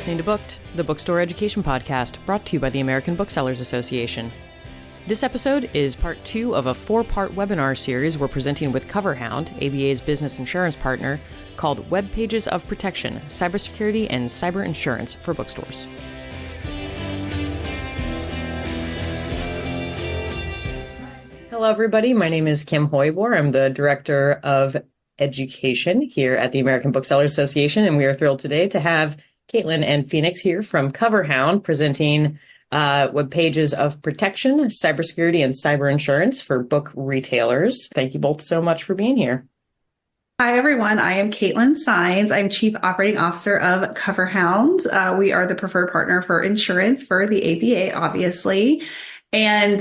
listening to Booked, the bookstore education podcast brought to you by the American Booksellers Association. This episode is part 2 of a 4-part webinar series we're presenting with CoverHound, ABA's business insurance partner, called Web Pages of Protection, Cybersecurity and Cyber Insurance for Bookstores. Hello, everybody. My name is Kim Hoybor. I'm the Director of Education here at the American Booksellers Association, and we are thrilled today to have Caitlin and Phoenix here from CoverHound presenting Web Pages of Protection, Cybersecurity, and Cyber Insurance for book retailers. Thank you both so much for being here. Hi, everyone. I am Caitlin Sines. I'm Chief Operating Officer of CoverHound. We are the preferred partner for insurance for the ABA, obviously. And,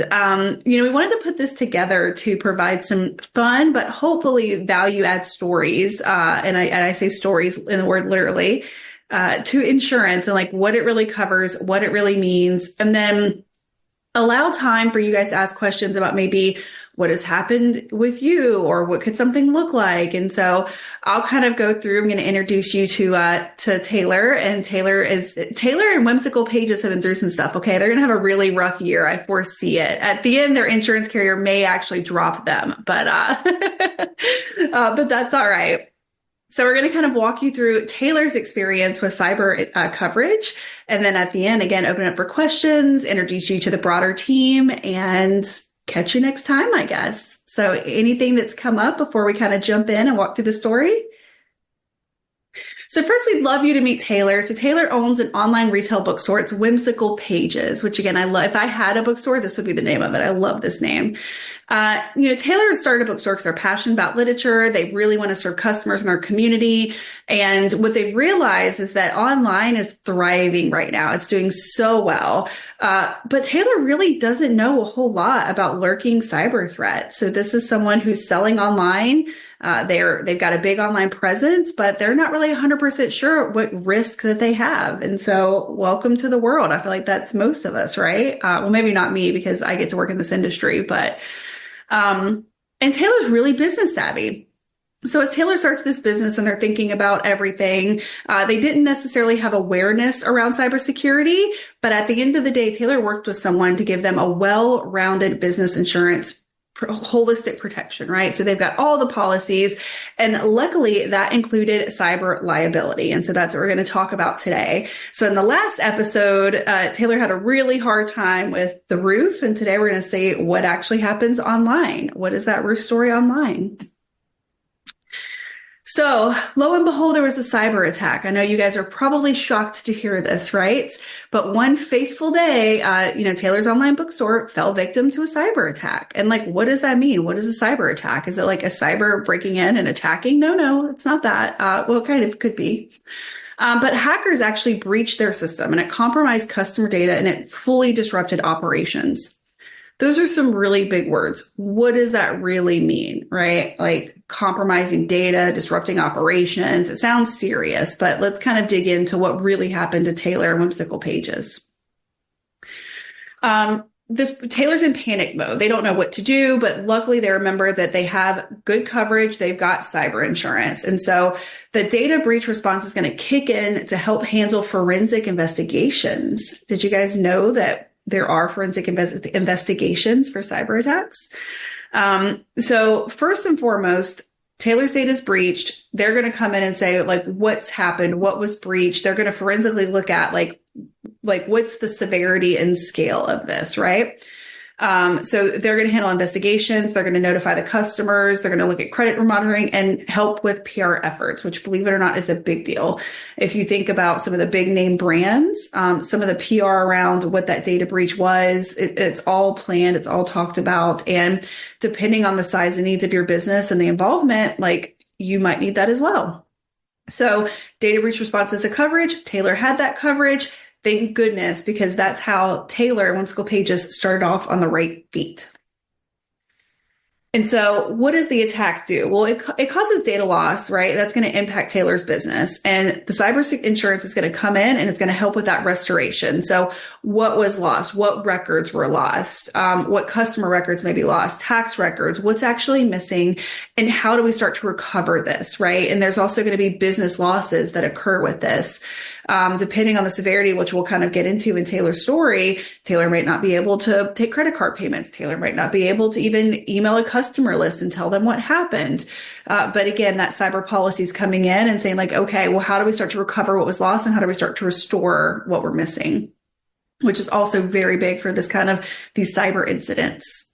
we wanted to put this together to provide some fun, but hopefully value add stories. And I say stories in the word literally, to insurance and like what it really covers, what it really means, and then allow time for you guys to ask questions about maybe what has happened with you or what could something look like. And so I'll kind of go through. I'm going to introduce you to Taylor, and Taylor and Whimsical Pages have been through some stuff. Okay. They're going to have a really rough year. I foresee it. At the end, their insurance carrier may actually drop them, but that's all right. So we're going to kind of walk you through Taylor's experience with cyber coverage. And then at the end, again, open up for questions, introduce you to the broader team, and catch you next time, I guess. So anything that's come up before we kind of jump in and walk through the story? So first, we'd love you to meet Taylor. So Taylor owns an online retail bookstore. It's Whimsical Pages, which again, I love. If I had a bookstore, this would be the name of it. I love this name. Taylor started a bookstore because they're passionate about literature. They really want to serve customers in their community. And what they've realized is that online is thriving right now. It's doing so well. But Taylor really doesn't know a whole lot about lurking cyber threats. So this is someone who's selling online. They've got a big online presence, but they're not really 100% sure what risk that they have. And so welcome to the world. I feel like that's most of us, right? Well, maybe not me because I get to work in this industry, but, and Taylor's really business savvy. So as Taylor starts this business and they're thinking about everything, they didn't necessarily have awareness around cybersecurity, but at the end of the day, Taylor worked with someone to give them a well-rounded business insurance holistic protection, right? So they've got all the policies, and luckily that included cyber liability. And so that's what we're going to talk about today. So in the last episode, Taylor had a really hard time with the roof. And today we're going to say what actually happens online. What is that roof story online? So lo and behold, there was a cyber attack. I know you guys are probably shocked to hear this, right? But one fateful day, Taylor's online bookstore fell victim to a cyber attack. And like, what does that mean? What is a cyber attack? Is it like a cyber breaking in and attacking? No, it's not that. Well, it kind of could be. But hackers actually breached their system, and it compromised customer data, and it fully disrupted operations. Those are some really big words. What does that really mean, right? Like compromising data, disrupting operations. It sounds serious, but let's kind of dig into what really happened to Taylor and Whimsical Pages. Taylor's in panic mode. They don't know what to do, but luckily they remember that they have good coverage. They've got cyber insurance. And so the data breach response is going to kick in to help handle forensic investigations. Did you guys know that there are forensic investigations for cyber attacks? So first and foremost, Taylor's data is breached. They're going to come in and say, like, what's happened? What was breached? They're going to forensically look at like what's the severity and scale of this, right? So they're going to handle investigations. They're going to notify the customers. They're going to look at credit monitoring and help with PR efforts, which, believe it or not, is a big deal. If you think about some of the big name brands, some of the PR around what that data breach was, it's all planned. It's all talked about. And depending on the size and needs of your business and the involvement, like, you might need that as well. So data breach response is a coverage. Taylor had that coverage. Thank goodness, because that's how Taylor and Whimsical Pages started off on the right feet. And so what does the attack do? Well, it causes data loss, right? That's going to impact Taylor's business. And the cyber insurance is going to come in and it's going to help with that restoration. So what was lost? What records were lost? What customer records may be lost? Tax records? What's actually missing? And how do we start to recover this, right? And there's also going to be business losses that occur with this. Depending on the severity, which we'll kind of get into in Taylor's story, Taylor might not be able to take credit card payments. Taylor might not be able to even email a customer list and tell them what happened. But again, that cyber policy is coming in and saying like, okay, well, how do we start to recover what was lost and how do we start to restore what we're missing? Which is also very big for these cyber incidents.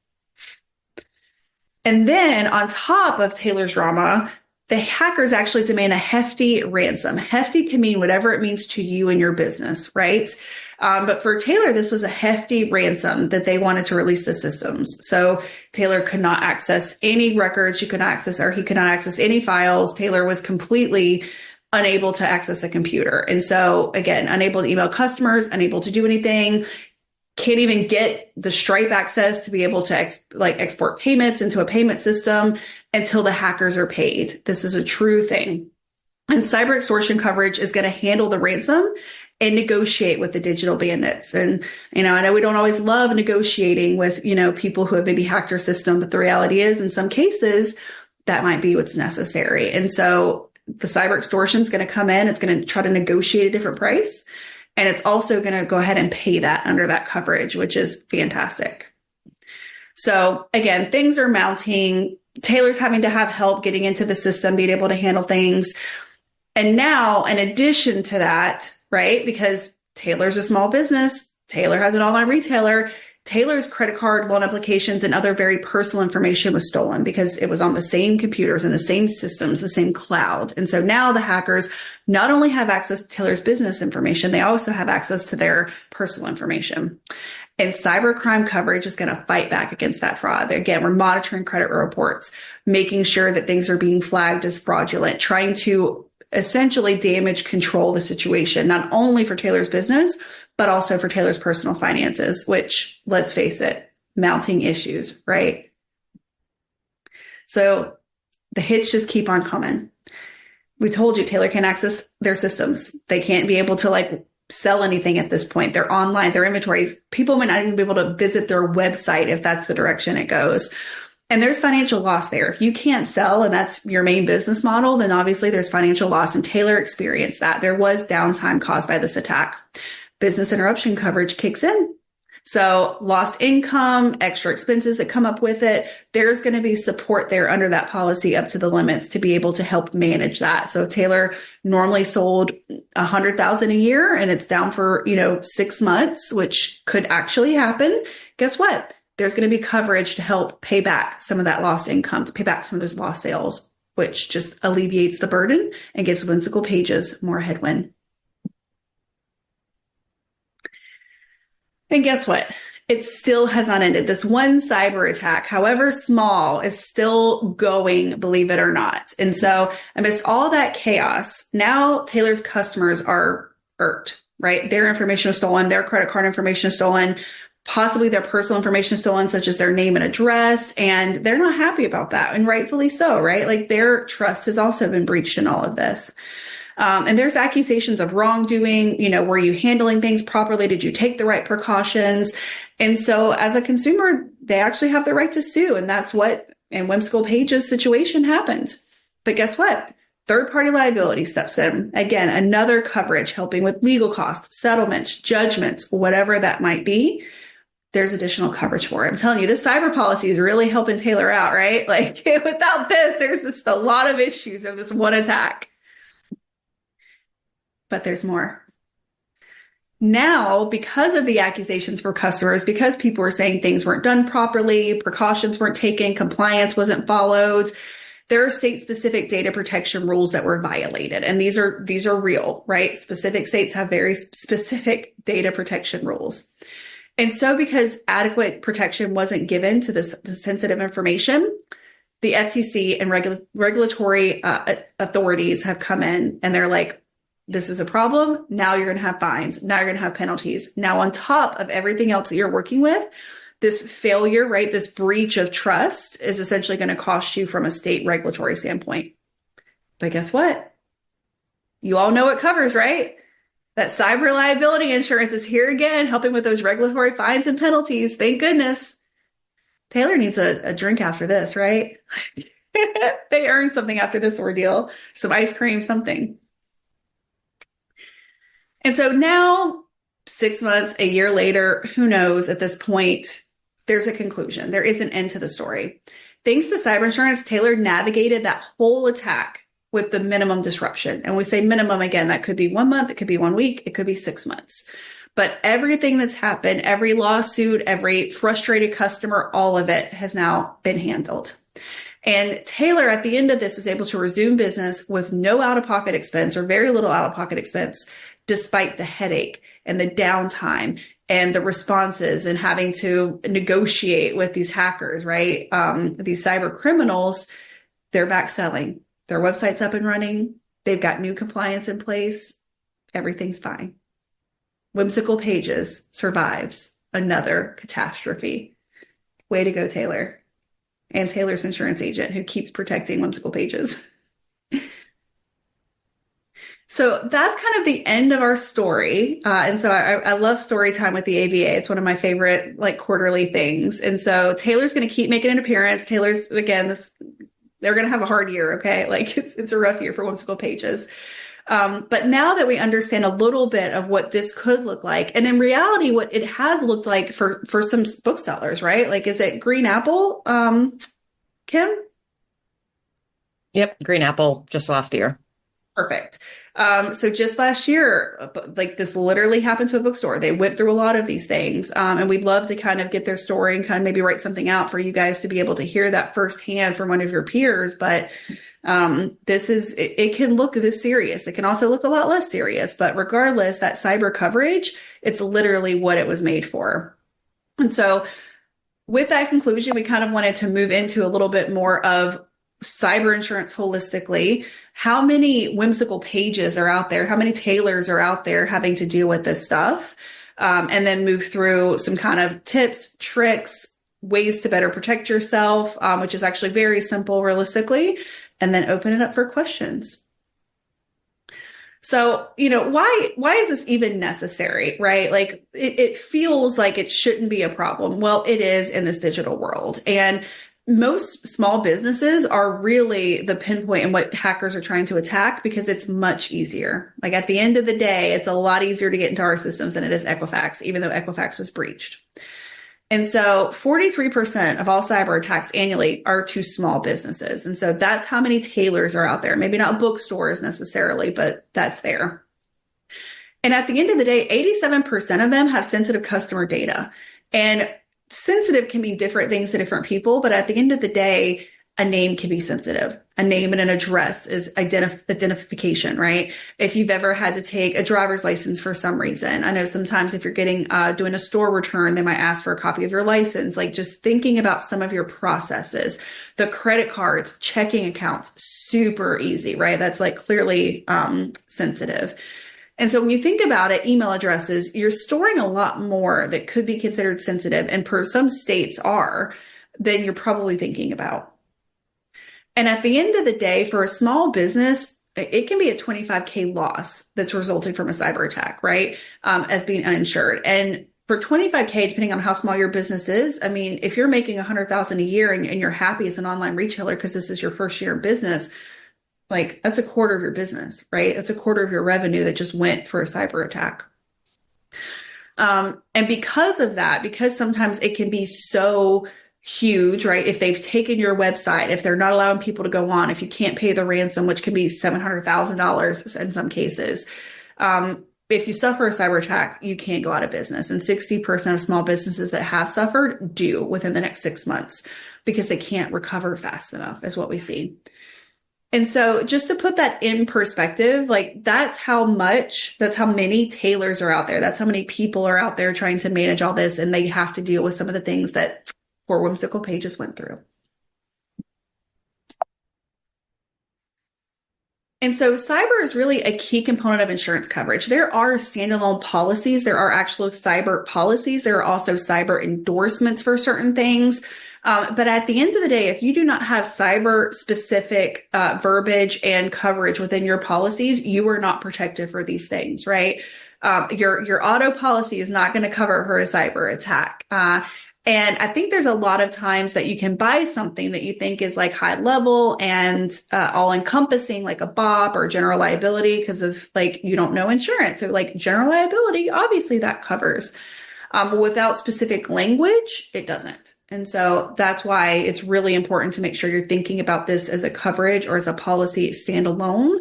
And then on top of Taylor's drama, the hackers actually demand a hefty ransom. Hefty can mean whatever it means to you and your business, right? But for Taylor, this was a hefty ransom that they wanted to release the systems. So Taylor could not access any records. He could not access any files. Taylor was completely unable to access a computer. And so again, unable to email customers, unable to do anything, can't even get the Stripe access to be able to export payments into a payment system until the hackers are paid. This is a true thing. And cyber extortion coverage is going to handle the ransom and negotiate with the digital bandits. And, I know we don't always love negotiating with, people who have maybe hacked our system, but the reality is in some cases that might be what's necessary. And so the cyber extortion is going to come in. It's going to try to negotiate a different price. And it's also going to go ahead and pay that under that coverage, which is fantastic. So again, things are mounting. Taylor's having to have help getting into the system, being able to handle things. And now, in addition to that, right, because Taylor's a small business, Taylor has an online retailer, Taylor's credit card, loan applications, and other very personal information was stolen because it was on the same computers and the same systems, the same cloud. And so now the hackers not only have access to Taylor's business information, they also have access to their personal information. And cybercrime coverage is going to fight back against that fraud. Again, we're monitoring credit reports, making sure that things are being flagged as fraudulent, trying to essentially damage control the situation, not only for Taylor's business, but also for Taylor's personal finances, which, let's face it, mounting issues, right? So the hits just keep on coming. We told you Taylor can't access their systems. They can't be able to sell anything at this point. They're online, their inventories. People might not even be able to visit their website if that's the direction it goes. And there's financial loss there. If you can't sell and that's your main business model, then obviously there's financial loss. And Taylor experienced that. There was downtime caused by this attack. Business interruption coverage kicks in. So lost income, extra expenses that come up with it, there's going to be support there under that policy up to the limits to be able to help manage that. So if Taylor normally sold $100,000 a year and it's down for, 6 months, which could actually happen, guess what? There's going to be coverage to help pay back some of that lost income, to pay back some of those lost sales, which just alleviates the burden and gives Whimsical Pages more headwind. And guess what? It still has not ended. This one cyber attack, however small, is still going, believe it or not. And so amidst all that chaos, now Taylor's customers are irked, right? Their information is stolen. Their credit card information is stolen. Possibly their personal information is stolen, such as their name and address. And they're not happy about that. And rightfully so, right? Their trust has also been breached in all of this. And there's accusations of wrongdoing. Were you handling things properly? Did you take the right precautions? And so as a consumer, they actually have the right to sue. And that's what in Whimsical Pages situation happened. But guess what? Third-party liability steps in. Again, another coverage helping with legal costs, settlements, judgments, whatever that might be. There's additional coverage for it. I'm telling you, this cyber policy is really helping Taylor out, right? Without this, there's just a lot of issues of this one attack. But there's more. Now, because of the accusations for customers, because people were saying things weren't done properly, precautions weren't taken, compliance wasn't followed, there are state-specific data protection rules that were violated. And these are real, right? Specific states have very specific data protection rules. And so because adequate protection wasn't given to this sensitive information, the FTC and regulatory authorities have come in and they're like, this is a problem. Now you're going to have fines. Now you're going to have penalties. Now, on top of everything else that you're working with, this failure, right, this breach of trust is essentially going to cost you from a state regulatory standpoint. But guess what? You all know it covers, right? That cyber liability insurance is here again, helping with those regulatory fines and penalties. Thank goodness. Taylor needs a drink after this, right? They earned something after this ordeal. Some ice cream, something. And so now, 6 months, a year later, who knows at this point, there's a conclusion. There is an end to the story. Thanks to cyber insurance, Taylor navigated that whole attack with the minimum disruption. And we say minimum again, that could be 1 month, it could be 1 week, it could be 6 months. But everything that's happened, every lawsuit, every frustrated customer, all of it has now been handled. And Taylor, at the end of this, is able to resume business with no out-of-pocket expense or very little out-of-pocket expense, despite the headache and the downtime and the responses and having to negotiate with these hackers, right? These cyber criminals, they're back selling. Their website's up and running. They've got new compliance in place. Everything's fine. Whimsical Pages survives another catastrophe. Way to go, Taylor. And Taylor's insurance agent who keeps protecting Whimsical Pages. So that's kind of the end of our story. And so I love story time with the ABA. It's one of my favorite like quarterly things. And so Taylor's going to keep making an appearance. Taylor's, again, they're going to have a hard year. Okay. Like it's a rough year for Whimsical Pages. But now that we understand a little bit of what this could look like, and in reality, what it has looked like for some booksellers, right? Like, is it Green Apple, Kim? Yep. Green Apple just last year. Perfect. So just last year, like this literally happened to a bookstore. They went through a lot of these things. And we'd love to kind of get their story and kind of maybe write something out for you guys to be able to hear that firsthand from one of your peers. But it can look this serious. It can also look a lot less serious, but regardless, that cyber coverage, it's literally what it was made for. And so with that conclusion, we kind of wanted to move into a little bit more of cyber insurance holistically. How many Whimsical Pages are out there? How many Taylors are out there having to deal with this stuff? And then move through some kind of tips, tricks, ways to better protect yourself, which is actually very simple realistically, and then open it up for questions. So, why is this even necessary, right? Like it feels like it shouldn't be a problem. Well, it is in this digital world. And most small businesses are really the pinpoint in what hackers are trying to attack because it's much easier. Like at the end of the day, it's a lot easier to get into our systems than it is Equifax, even though Equifax was breached. And so 43% of all cyber attacks annually are to small businesses. And so that's how many Taylors are out there. Maybe not bookstores necessarily, but that's there. And at the end of the day, 87% of them have sensitive customer data. And sensitive can mean different things to different people, but at the end of the day, a name can be sensitive. A name and an address is identification, right? If you've ever had to take a driver's license for some reason, I know sometimes if you're doing a store return, they might ask for a copy of your license. Like just thinking about some of your processes, the credit cards, checking accounts, super easy, right? That's like clearly sensitive. And so when you think about it, email addresses, you're storing a lot more that could be considered sensitive, and per some states are, than you're probably thinking about. And at the end of the day, for a small business, it can be a $25K loss that's resulting from a cyber attack, right? As being uninsured. And for $25K, depending on how small your business is, I mean, if you're making $100,000 a year and you're happy as an online retailer because this is your first year in business, like that's a quarter of your business, right? That's a quarter of your revenue that just went for a cyber attack. And because of that, because sometimes it can be so huge, right? If they've taken your website, if they're not allowing people to go on, if you can't pay the ransom, which can be $700,000 in some cases, if you suffer a cyber attack, you can't go out of business. And 60% of small businesses that have suffered do within the next 6 months because they can't recover fast enough, is what we see. And so just to put that in perspective, like that's how many Taylors are out there. That's how many people are out there trying to manage all this. And they have to deal with some of the things that poor Whimsical Pages went through. And so cyber is really a key component of insurance coverage. There are standalone policies. There are actual cyber policies. There are also cyber endorsements for certain things. But at the end of the day, if you do not have cyber specific verbiage and coverage within your policies, you are not protected for these things, right? Your auto policy is not going to cover for a cyber attack. And I think there's a lot of times that you can buy something that you think is like high level and all encompassing, like a BOP or general liability, because of like, you don't know insurance. So like general liability, obviously that covers. But without specific language, it doesn't. And so that's why it's really important to make sure you're thinking about this as a coverage or as a policy standalone,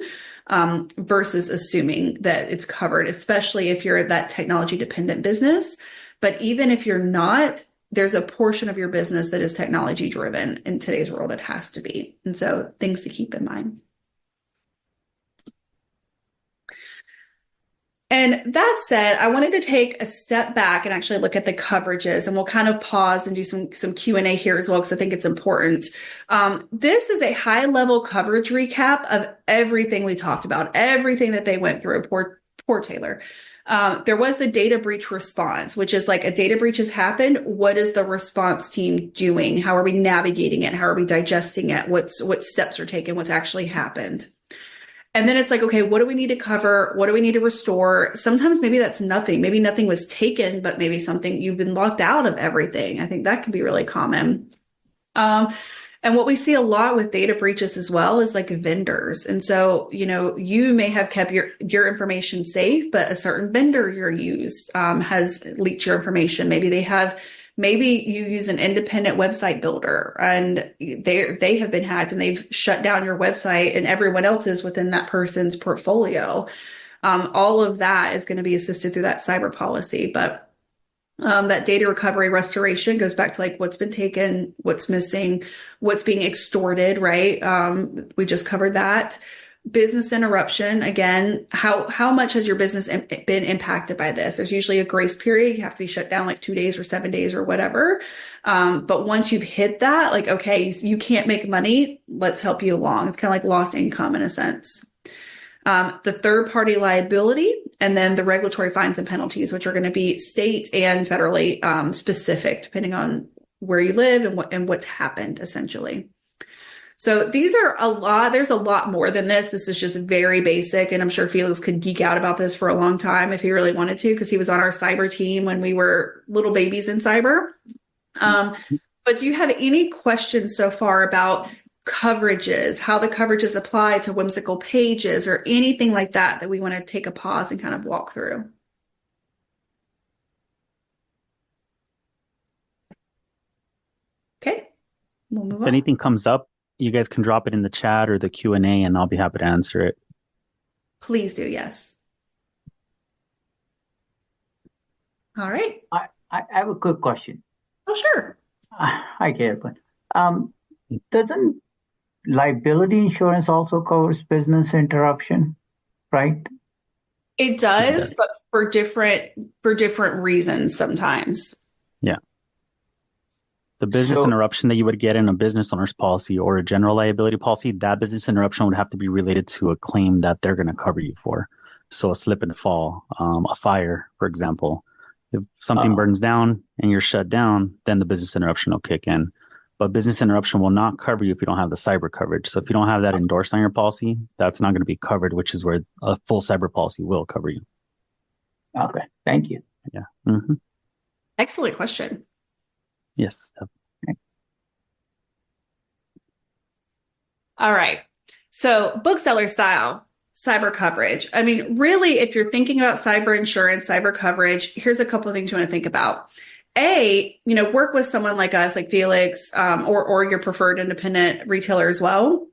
versus assuming that it's covered, especially if you're that technology dependent business. But even if you're not, there's a portion of your business that is technology driven. In today's world, it has to be. And so things to keep in mind. And that said, I wanted to take a step back and actually look at the coverages, and we'll kind of pause and do some Q&A here as well, because I think it's important. This is a high level coverage recap of everything we talked about, everything that they went through. Poor Taylor. There was the data breach response, which is like a data breach has happened. What is the response team doing? How are we navigating it? How are we digesting it? What steps are taken? What's actually happened? And then it's like, okay, what do we need to cover? What do we need to restore? Sometimes maybe that's nothing. Maybe nothing was taken, but maybe something you've been locked out of everything. I think that can be really common. And what we see a lot with data breaches as well is like vendors. And so, you may have kept your information safe, but a certain vendor you use has leaked your information. Maybe you use an independent website builder and they have been hacked and they've shut down your website and everyone else's within that person's portfolio. All of that is going to be assisted through that cyber policy. But that data recovery restoration goes back to like what's been taken, what's missing, what's being extorted, right? We just covered that. Business interruption, again, how much has your business been impacted by this? There's usually a grace period. You have to be shut down like 2 days or 7 days or whatever. But once you've hit that, like, okay, you can't make money. Let's help you along. It's kind of like lost income in a sense. The third party liability, and then the regulatory fines and penalties, which are going to be state and federally specific, depending on where you live and what's happened essentially. So these are a lot. There's a lot more than this. This is just very basic. And I'm sure Felix could geek out about this for a long time if he really wanted to, because he was on our cyber team when we were little babies in cyber. But do you have any questions so far about coverages, how the coverages apply to whimsical pages or anything like that we want to take a pause and kind of walk through? Okay, we'll move on. If anything comes up, you guys can drop it in the chat or the Q&A and I'll be happy to answer it. Please do, yes. All right. I have a quick question. Oh, sure. Hi, Caitlin. Doesn't liability insurance also covers business interruption, right? It does, but for different reasons sometimes. Yeah. The business interruption that you would get in a business owner's policy or a general liability policy, that business interruption would have to be related to a claim that they're going to cover you for. So a slip and fall, a fire, for example. If something burns down and you're shut down, then the business interruption will kick in. But business interruption will not cover you if you don't have the cyber coverage. So if you don't have that endorsed on your policy, that's not going to be covered, which is where a full cyber policy will cover you. Okay, thank you. Yeah. Mm-hmm. Excellent question. Yes. All right. So bookseller style cyber coverage. I mean, really, if you're thinking about cyber insurance, cyber coverage, here's a couple of things you want to think about. Work with someone like us, like Felix, or your preferred independent retailer as well,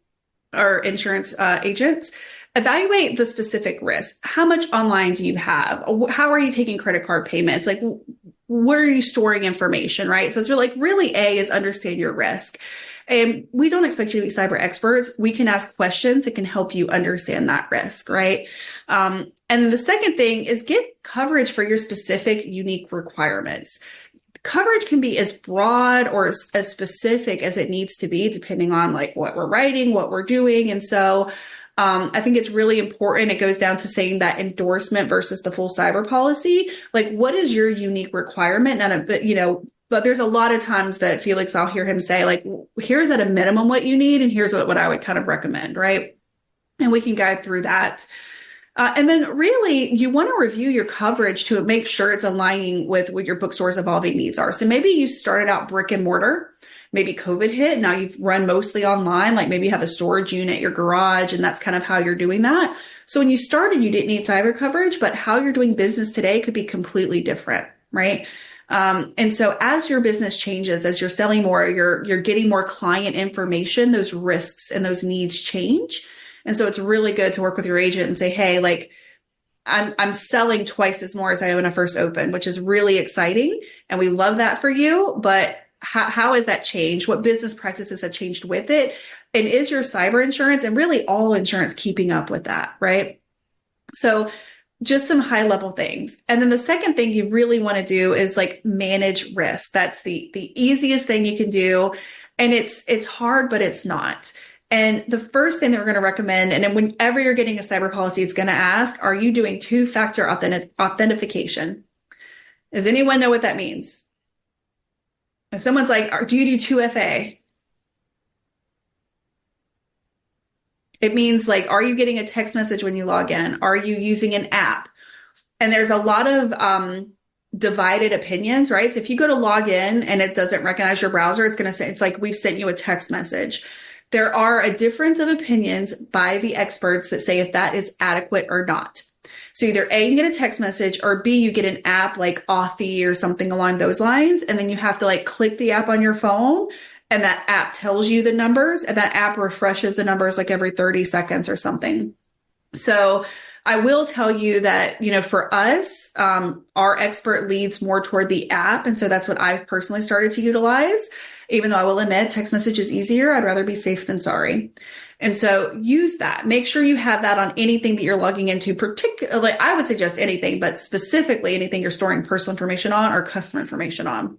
or insurance agents. Evaluate the specific risk. How much online do you have? How are you taking credit card payments? Like, where are you storing information, right? So it's really A is understand your risk. And we don't expect you to be cyber experts. We can ask questions that can help you understand that risk, right? And the second thing is get coverage for your specific unique requirements. Coverage can be as broad or as specific as it needs to be, depending on like what we're writing, what we're doing. And so I think it's really important. It goes down to saying that endorsement versus the full cyber policy. Like, what is your unique requirement? But there's a lot of times that Felix, I'll hear him say, like, here's at a minimum what you need, and here's what I would kind of recommend, right? And we can guide through that. And then really you want to review your coverage to make sure it's aligning with what your bookstore's evolving needs are. So maybe you started out brick and mortar, maybe COVID hit. Now you've run mostly online, like maybe you have a storage unit at your garage and that's kind of how you're doing that. So when you started, you didn't need cyber coverage, but how you're doing business today could be completely different, right? And so as your business changes, as you're selling more, you're getting more client information, those risks and those needs change. And so it's really good to work with your agent and say, hey, like I'm selling twice as more as I did when I first opened, which is really exciting. And we love that for you. But how has that changed? What business practices have changed with it? And is your cyber insurance and really all insurance keeping up with that, right? So just some high level things. And then the second thing you really want to do is like manage risk. That's the easiest thing you can do. And it's hard, but it's not. And the first thing that we're going to recommend, and then whenever you're getting a cyber policy, it's going to ask, are you doing two-factor authentication? Does anyone know what that means? If someone's like, do you do 2FA? It means like, are you getting a text message when you log in? Are you using an app? And there's a lot of divided opinions, right? So if you go to log in and it doesn't recognize your browser, it's going to say, it's like, we've sent you a text message. There are a difference of opinions by the experts that say if that is adequate or not. So either A, you get a text message, or B, you get an app like Authy or something along those lines. And then you have to like click the app on your phone and that app tells you the numbers and that app refreshes the numbers like every 30 seconds or something. So I will tell you that, for us, our expert leads more toward the app. And so that's what I've personally started to utilize. Even though I will admit text message is easier, I'd rather be safe than sorry. And so use that. Make sure you have that on anything that you're logging into, particularly, I would suggest anything, but specifically anything you're storing personal information on or customer information on.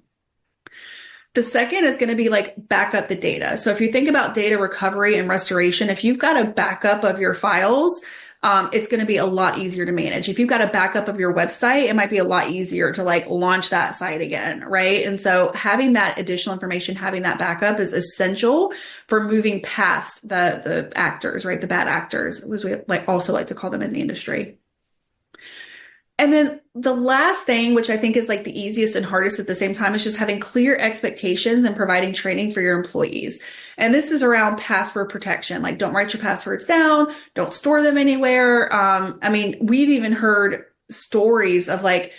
The second is going to be like back up the data. So if you think about data recovery and restoration, if you've got a backup of your files, it's going to be a lot easier to manage. If you've got a backup of your website, it might be a lot easier to like launch that site again, right? And so having that additional information, having that backup is essential for moving past the actors, right? The bad actors, as we also like to call them in the industry. And then the last thing, which I think is like the easiest and hardest at the same time, is just having clear expectations and providing training for your employees. And this is around password protection. Like, don't write your passwords down. Don't store them anywhere. We've even heard stories of like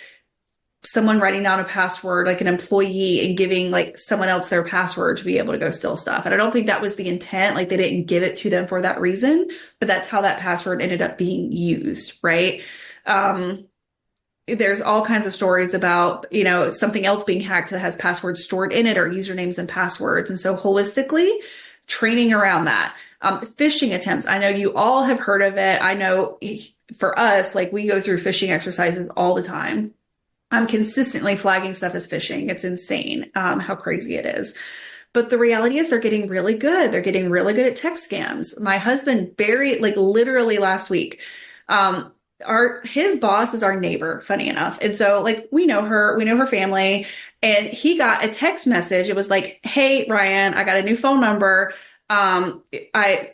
someone writing down a password, like an employee, and giving like someone else their password to be able to go steal stuff. And I don't think that was the intent. Like, they didn't give it to them for that reason, but that's how that password ended up being used, right? There's all kinds of stories about, something else being hacked that has passwords stored in it or usernames and passwords. And so holistically, training around that. Phishing attempts. I know you all have heard of it. I know for us, like we go through phishing exercises all the time. I'm consistently flagging stuff as phishing. It's insane how crazy it is. But the reality is they're getting really good. They're getting really good at text scams. My husband, literally last week, his boss is our neighbor, funny enough. And so like, we know her family, and he got a text message. It was like, hey, Ryan, I got a new phone number. I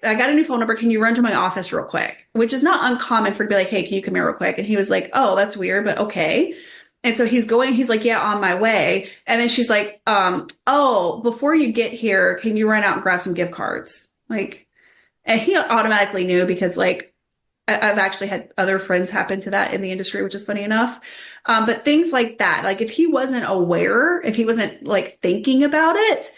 got a new phone number. Can you run to my office real quick? Which is not uncommon for to be like, hey, can you come here real quick? And he was like, oh, that's weird, but okay. And so he's like, yeah, on my way. And then she's like, oh, before you get here, can you run out and grab some gift cards? Like, and he automatically knew because like, I've actually had other friends happen to that in the industry, which is funny enough. But things like that, like if he wasn't aware, if he wasn't like thinking about it,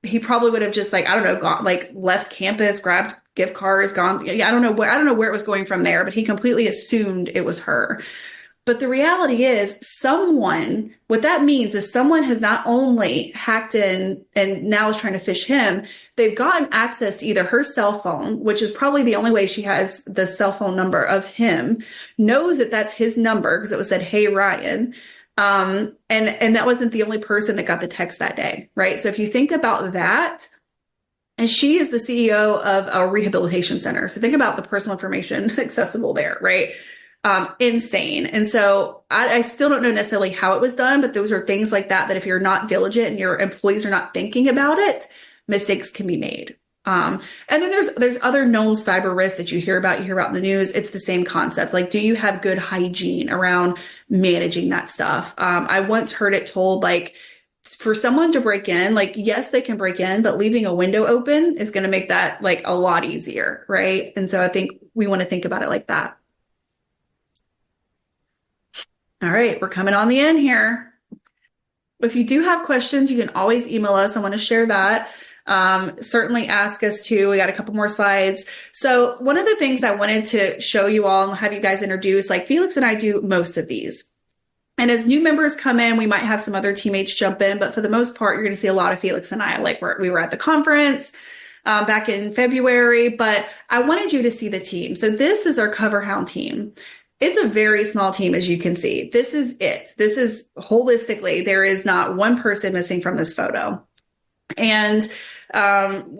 he probably would have just like, I don't know, gone, like left campus, grabbed gift cards, gone. I don't know where it was going from there, but he completely assumed it was her. But the reality is what that means is someone has not only hacked in and now is trying to phish him, they've gotten access to either her cell phone, which is probably the only way she has the cell phone number of him, knows that that's his number because it was said, hey, Ryan. And that wasn't the only person that got the text that day, right? So if you think about that, and she is the CEO of a rehabilitation center. So think about the personal information accessible there, right? Insane. And so I still don't know necessarily how it was done, but those are things like that if you're not diligent and your employees are not thinking about it, mistakes can be made. And then there's other known cyber risks that you hear about in the news. It's the same concept. Like, do you have good hygiene around managing that stuff? I once heard it told, like, for someone to break in, like, yes, they can break in, but leaving a window open is going to make that like a lot easier, right? And so I think we want to think about it like that. All right, we're coming on the end here. If you do have questions, you can always email us. I want to share that. Certainly ask us too. We got a couple more slides. So one of the things I wanted to show you all and have you guys introduce, like Felix and I do most of these. And as new members come in, we might have some other teammates jump in, but for the most part, you're going to see a lot of Felix and I. Like we were at the conference back in February, but I wanted you to see the team. So this is our CoverHound team. It's a very small team, as you can see. This is it. This is holistically, there is not one person missing from this photo. And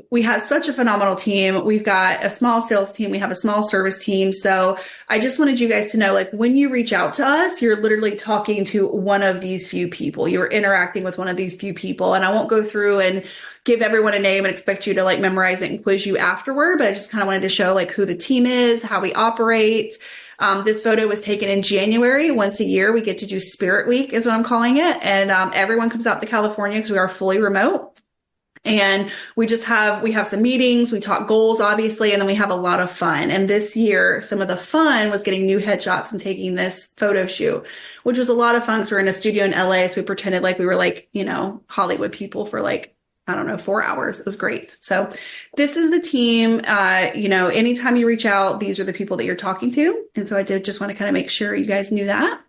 we have such a phenomenal team. We've got a small sales team. We have a small service team. So I just wanted you guys to know, like, when you reach out to us, you're literally talking to one of these few people. You're interacting with one of these few people. And I won't go through and give everyone a name and expect you to like memorize it and quiz you afterward. But I just kind of wanted to show like who the team is, how we operate. This photo was taken in January. Once a year, we get to do Spirit Week is what I'm calling it. And everyone comes out to California because we are fully remote. And we have some meetings, we talk goals, obviously, and then we have a lot of fun. And this year, some of the fun was getting new headshots and taking this photo shoot, which was a lot of fun because we're in a studio in LA. So we pretended like we were like, Hollywood people for like, 4 hours. It was great. So this is the team. Anytime you reach out, these are the people that you're talking to. And so I did just want to kind of make sure you guys knew that.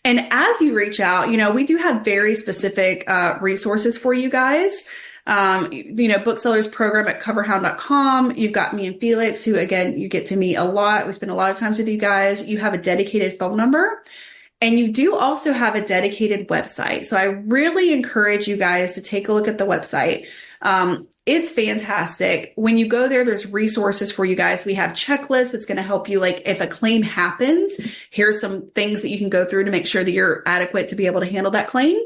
And as you reach out, we do have very specific resources for you guys. Booksellers program at coverhound.com. You've got me and Felix, who, again, you get to meet a lot. We spend a lot of times with you guys. You have a dedicated phone number. And you do also have a dedicated website. So I really encourage you guys to take a look at the website. It's fantastic. When you go there, there's resources for you guys. We have checklists that's going to help you. Like if a claim happens, here's some things that you can go through to make sure that you're adequate to be able to handle that claim.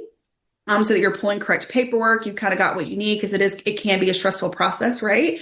So that you're pulling correct paperwork. You've kind of got what you need because it can be a stressful process, right?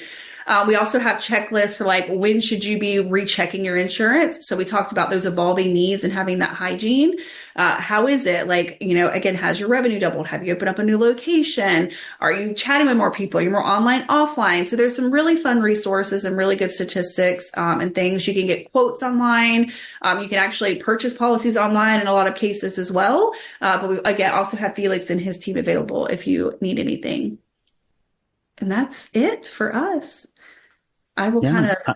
We also have checklists for like, when should you be rechecking your insurance? So we talked about those evolving needs and having that hygiene. How is it? Like, again, has your revenue doubled? Have you opened up a new location? Are you chatting with more people? You're more online, offline. So there's some really fun resources and really good statistics, and things. You can get quotes online. You can actually purchase policies online in a lot of cases as well. But we, again, also have Felix and his team available if you need anything. And that's it for us. I will kind of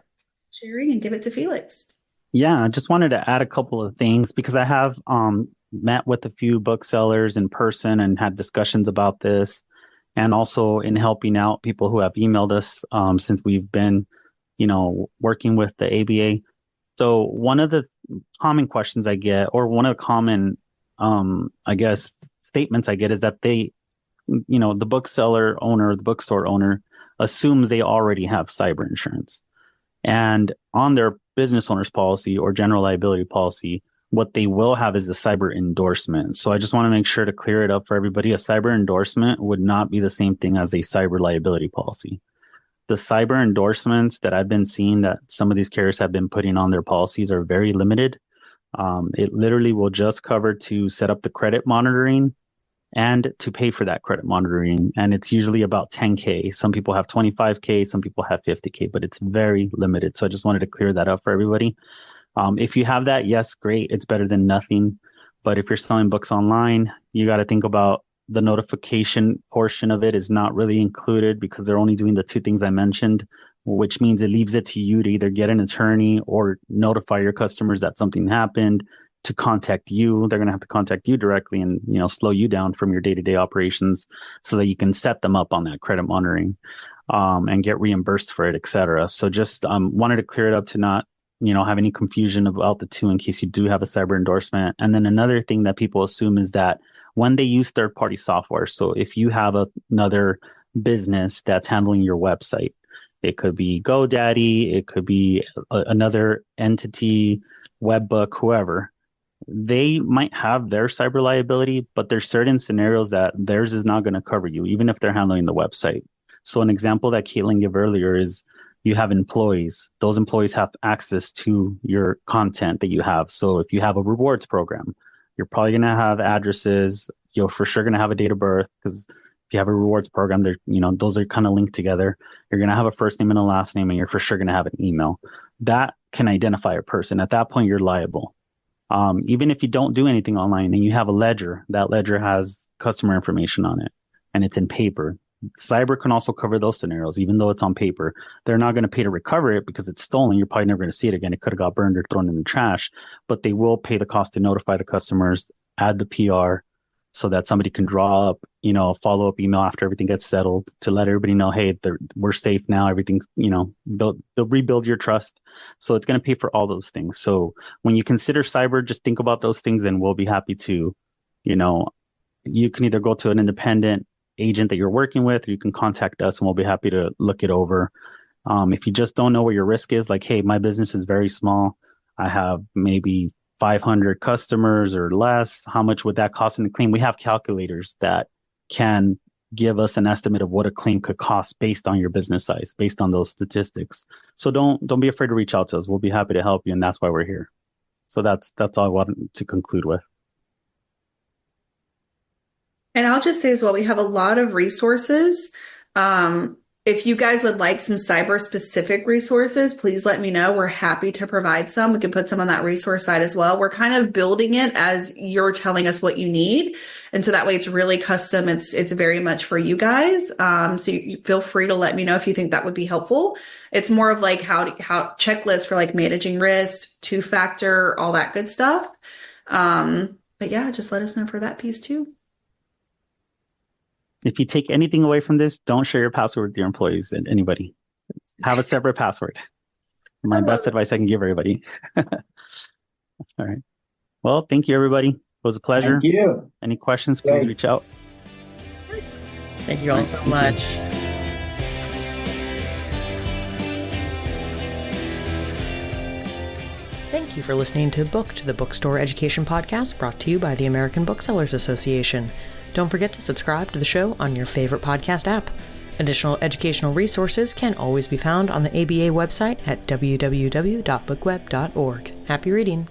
sharing and give it to Felix. Yeah, I just wanted to add a couple of things because I have met with a few booksellers in person and had discussions about this, and also in helping out people who have emailed us since we've been, working with the ABA. So one of the common questions I get, or one of the common, statements I get is that they, the bookseller owner, the bookstore owner assumes they already have cyber insurance. And on their business owner's policy or general liability policy, what they will have is the cyber endorsement. So I just want to make sure to clear it up for everybody. A cyber endorsement would not be the same thing as a cyber liability policy. The cyber endorsements that I've been seeing that some of these carriers have been putting on their policies are very limited. It literally will just cover to set up the credit monitoring and to pay for that credit monitoring. And it's usually about 10K. Some people have 25K, some people have 50K, but it's very limited. So I just wanted to clear that up for everybody. If you have that, yes, great. It's better than nothing. But if you're selling books online, you got to think about the notification portion of it is not really included because they're only doing the two things I mentioned, which means it leaves it to you to either get an attorney or notify your customers that something happened, to contact you. They're going to have to contact you directly and, slow you down from your day-to-day operations so that you can set them up on that credit monitoring, and get reimbursed for it, et cetera. So just wanted to clear it up to not, have any confusion about the two in case you do have a cyber endorsement. And then another thing that people assume is that when they use third-party software, so if you have another business that's handling your website, it could be GoDaddy, it could be another entity, Webbook, whoever, they might have their cyber liability, but there's certain scenarios that theirs is not going to cover you, even if they're handling the website. So an example that Caitlin gave earlier is you have employees. Those employees have access to your content that you have. So if you have a rewards program, you're probably going to have addresses. You're for sure going to have a date of birth, because if you have a rewards program, they're, those are kind of linked together. You're going to have a first name and a last name, and you're for sure going to have an email. That can identify a person. At that point, you're liable. Even if you don't do anything online and you have a ledger, that ledger has customer information on it and it's in paper. Cyber can also cover those scenarios, even though it's on paper. They're not going to pay to recover it because it's stolen. You're probably never going to see it again. It could have got burned or thrown in the trash, but they will pay the cost to notify the customers, add the PR so that somebody can draw up, a follow-up email after everything gets settled to let everybody know, hey, we're safe now. Everything's, they'll rebuild your trust. So it's going to pay for all those things. So when you consider cyber, just think about those things, and we'll be happy to, you can either go to an independent agent that you're working with, or you can contact us and we'll be happy to look it over. If you just don't know what your risk is, like, hey, my business is very small. I have maybe 500 customers or less. How much would that cost in a claim? We have calculators that can give us an estimate of what a claim could cost based on your business size, based on those statistics. So don't be afraid to reach out to us. We'll be happy to help you, and that's why we're here. So that's all I wanted to conclude with. And I'll just say as well, we have a lot of resources. If you guys would like some cyber specific resources, please let me know. We're happy to provide some. We can put some on that resource side as well. We're kind of building it as you're telling us what you need. And so that way it's really custom. It's very much for you guys. So you feel free to let me know if you think that would be helpful. It's more of like how checklists for like managing risk, two-factor, all that good stuff. But yeah, just let us know for that piece too. If you take anything away from this, don't share your password with your employees and anybody. Have a separate password. My best advice I can give everybody. All right. Well, thank you, everybody. It was a pleasure. Thank you. Any questions, please reach out. Thank you all so much. Thank you for listening to Booked, the Bookstore Education Podcast brought to you by the American Booksellers Association. Don't forget to subscribe to the show on your favorite podcast app. Additional educational resources can always be found on the ABA website at www.bookweb.org. Happy reading!